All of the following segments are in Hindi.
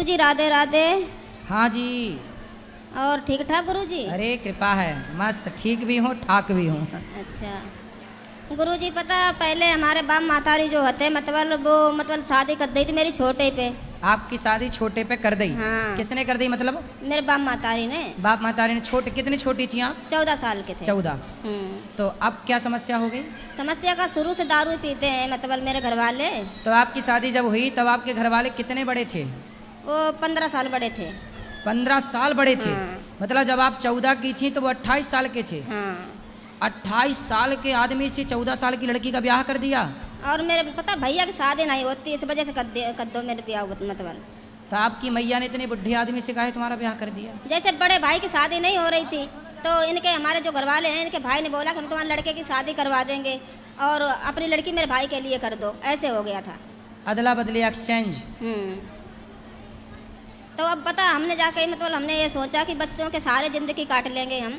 गुरुजी राधे राधे। हाँ जी। और ठीक ठाक गुरुजी? अरे कृपा है, मस्त ठीक भी हूँ ठाक भी हूँ। अच्छा गुरुजी, पता पहले हमारे बाप मातारी जो होते मतलब शादी कर दी थी मेरी छोटे पे। आपकी शादी छोटे पे कर दी? हाँ। किसने कर दी मतलब? मेरे बाप मातारी ने। बाप मातारी ने? छोटे कितनी छोटी थी आप? 14 साल के थे। 14। तो अब क्या समस्या हो गई? समस्या का शुरू से दारू पीते हैं मतलब मेरे घर वाले। तो आपकी शादी जब हुई तब आपके घर वाले कितने बड़े थे? वो 15 साल बड़े थे। 15 साल बड़े थे? हाँ। मतलब जब आप 14 की थी तो वो 28 साल के थे? हाँ। 28 साल के आदमी से 14 साल की लड़की का ब्याह कर दिया? और मेरे पता भैया की शादी नहीं होती, इस वजह से कर दो मेरे ब्याह मतलब। तो आपकी मैया ने इतने बुढ़े आदमी से कहा तुम्हारा ब्याह कर दिया? जैसे बड़े भाई की शादी नहीं हो रही थी तो इनके हमारे जो घर वाले हैं इनके भाई ने बोला कि हम तुम्हारे लड़के की शादी करवा देंगे और अपनी लड़की मेरे भाई के लिए कर दो, ऐसे हो गया था। अदला बदली एक्सचेंज। तो अब पता हमने जाके मतलब हमने ये सोचा कि बच्चों के सारे जिंदगी काट लेंगे हम।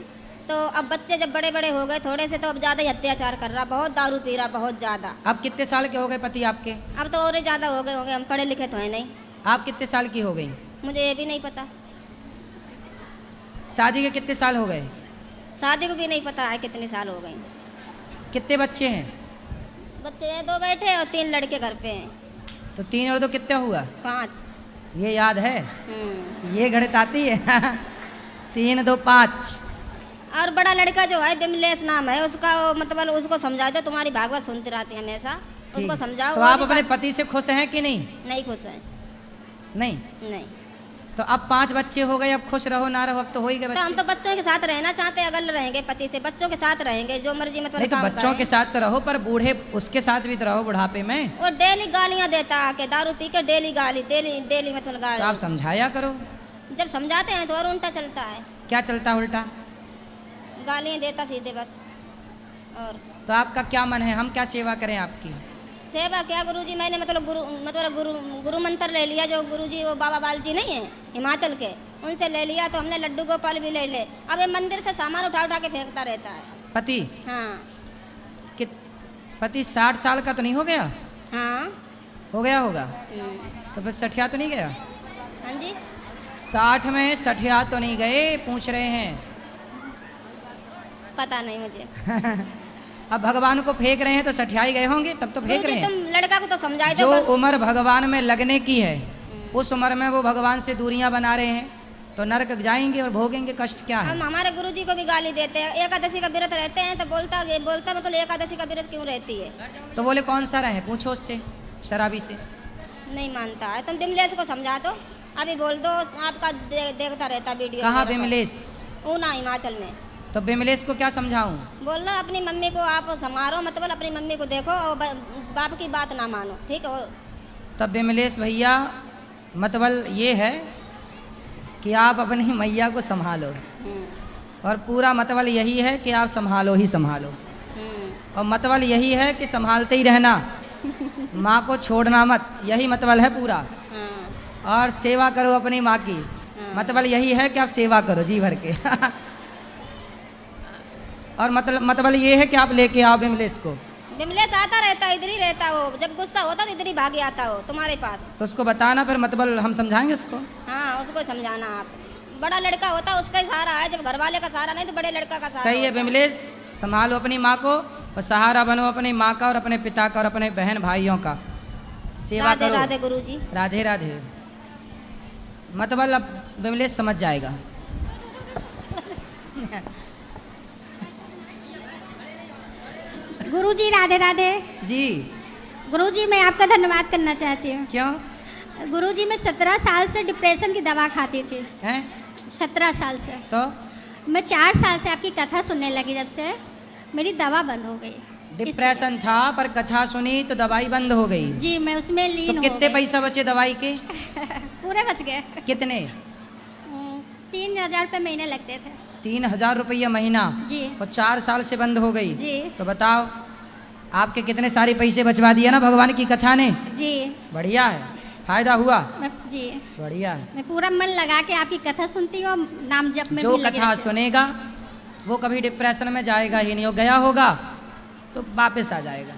तो अब बच्चे जब बड़े बड़े हो गए थोड़े से तो अब ज़्यादा ही अत्याचार कर रहा, बहुत दारू पी रहा, बहुत ज़्यादा। अब कितने साल के हो गए पति आपके? अब तो और ही ज़्यादा हो गए होंगे, हम पढ़े लिखे तो हैं नहीं। आप कितने साल की हो गई? मुझे ये भी नहीं पता। शादी के कितने साल हो गए? शादी को भी नहीं पता है कितने साल हो गए। कितने बच्चे हैं? बच्चे 2 बैठे और 3 लड़के घर पे हैं। तो 3 और 2 कितने हुआ? 5। ये याद है? ये गणित आती है? 3 2 5। और बड़ा लड़का जो है बिमलेश नाम है उसका, मतलब उसको समझा दो, तुम्हारी भागवत सुनती रहती है हमेशा, उसको समझाओ। तो आप अपने पति से खुश हैं कि नहीं? नहीं खुश है। नहीं? नहीं। तो अब 5 बच्चे हो गए, अब खुश रहो ना रहो, अब तो हो ही गए बच्चे। तो हम तो बच्चों के साथ रहना चाहते हैं, अगर रहेंगे पति से बच्चों के साथ रहेंगे, जो मर्जी मतलब नहीं तो बच्चों के साथ तो रहो, पर बूढ़े उसके साथ भी तो रहो बुढ़ापे में। वो डेली गालियाँ देता आके, दारू पी के डेली गाली, डेली मतलब गाली। तो आप समझाया करो। जब समझाते हैं तो और उल्टा चलता है। क्या चलता है उल्टा? गालियाँ देता सीधे बस। और तो आपका क्या मन है, हम क्या सेवा करें आपकी? सेवा क्या गुरुजी, मैंने मतलब गुरु मंत्र ले लिया, जो गुरुजी वो बाबा बालजी नहीं है हिमाचल के, उनसे ले लिया। तो हमने लड्डू गोपाल भी ले ले। अब ये मंदिर से सामान उठा उठा के फेंकता रहता है। पति? हाँ। कि पति 60 साल का तो नहीं हो गया? हाँ हो गया होगा। तो फिर सठिया तो नहीं गया? हाँ जी। 60 में सठिया तो नहीं गए पूछ रहे हैं? पता नहीं मुझे। अब भगवान को फेंक रहे हैं तो सठियाई गए होंगे, तब तो फेंक रहे हैं। तुम लड़का को तो समझाए जो उम्र भगवान में लगने की है उस उम्र में वो भगवान से दूरियां बना रहे हैं तो नरक जाएंगे और भोगेंगे कष्ट। क्या है? हम हमारे गुरुजी को भी गाली देते हैं, एकादशी का व्रत रहते हैं तो बोलता मतलब एकादशी का व्रत क्यों रहती है? तो बोले कौन सा रहे, पूछो उससे, शराबी से। नहीं मानता है। तुम बिमलेश को समझा दो, अभी बोल दो, आपका देखता रहता वीडियो। कहाँ बिमलेश? ऊना हिमाचल में। तो बिमलेश को क्या समझाऊं? बोलना अपनी मम्मी को आप संभालो, मतलब अपनी मम्मी को देखो और बाप की बात ना मानो, ठीक है? तब बिमलेश भैया मतलब ये है कि आप अपनी मैया को संभालो, और पूरा मतलब यही है कि आप संभालो ही संभालो, और मतलब यही है कि संभालते ही रहना, माँ को छोड़ना मत, यही मतलब है पूरा। और सेवा करो अपनी माँ की, मतलब यही है कि आप सेवा करो जी भर के। और मतलब ये है कि आप लेके आओ बिमलेश को। बिमलेश आता रहता, इधर ही रहता हो, जब गुस्सा होता तो इधर ही भाग आता हो तुम्हारे पास। तो उसको बताना, फिर मतलब हम समझाएंगे उसको। हाँ उसको समझाना। आप बड़ा लड़का होता उसका ही सहारा है, जब घर वाले का सहारा नहीं तो बड़े लड़का का सहारा। सही है बिमलेश, संभालो अपनी माँ को और सहारा बनो अपनी माँ का और अपने पिता का और अपने बहन भाइयों का। सेवा करो। राधे गुरुजी। राधे राधे। मतलब अब बिमलेश समझ जाएगा। गुरुजी राधे राधे। जी। गुरुजी मैं आपका धन्यवाद करना चाहती हूँ। क्यों? गुरुजी मैं 17 साल से डिप्रेशन की दवा खाती थी। हैं? 17 साल से। तो मैं 4 साल से आपकी कथा सुनने लगी, जब से मेरी दवा बंद हो गई। डिप्रेशन था पर कथा सुनी तो दवाई बंद हो गई। जी मैं उसमें लीन तो हो कितने गई। पैसा बचे दवाई के? पूरे बच गए। कितने? 3000 रुपये महीने लगते थे। 3000 रुपया महीना? जी। और 4 साल से बंद हो गई? जी। तो बताओ आपके कितने सारे पैसे बचवा दिया ना भगवान की कथा ने। जी। बढ़िया है, फायदा हुआ। जी बढ़िया है। मैं पूरा मन लगा के आपकी कथा सुनती हूँ, नाम जप में जो भी लगी कथा रहती हूँ। सुनेगा वो कभी डिप्रेशन में जाएगा ही नहीं, हो गया होगा तो वापस आ जाएगा।